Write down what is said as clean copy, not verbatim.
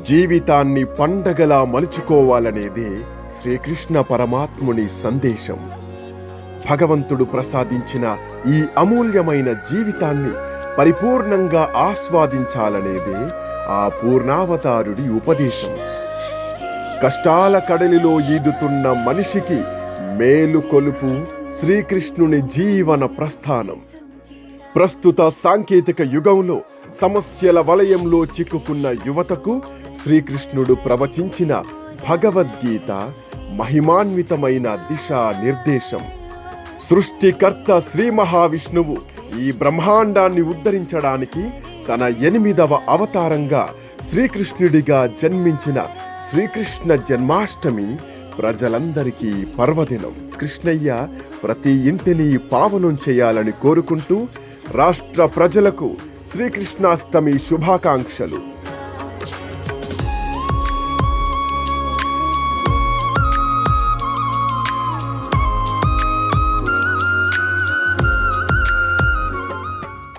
జీవితాన్ని పండగలా మలుచుకోవాలనేదే శ్రీకృష్ణ పరమాత్ముని సందేశం. భగవంతుడు ప్రసాదించిన ఈ అమూల్యమైన జీవితాన్ని పరిపూర్ణంగా ఆస్వాదించాలనేదే ఆ పూర్ణావతారుడి ఉపదేశం. కష్టాల కడలిలో ఈదుతున్న మనిషికి మేలు కొలుపు శ్రీకృష్ణుని జీవన ప్రస్థానం. ప్రస్తుత సాంకేతిక యుగంలో సమస్యల వలయంలో చిక్కుకున్న యువతకు శ్రీకృష్ణుడు ప్రవచించిన భగవద్గీత మహిమాన్వితమైన దిశా నిర్దేశం. సృష్టికర్త శ్రీ మహావిష్ణువు ఈ బ్రహ్మాండాన్ని ఉద్ధరించడానికి తన 8వ అవతారంగా శ్రీకృష్ణుడిగా జన్మించిన శ్రీకృష్ణ జన్మాష్టమి ప్రజలందరికీ పర్వదినం. కృష్ణయ్య ప్రతి ఇంటిని పావనం చేయాలని కోరుకుంటూ రాష్ట్ర ప్రజలకు శ్రీకృష్ణాష్టమి శుభాకాంక్షలు.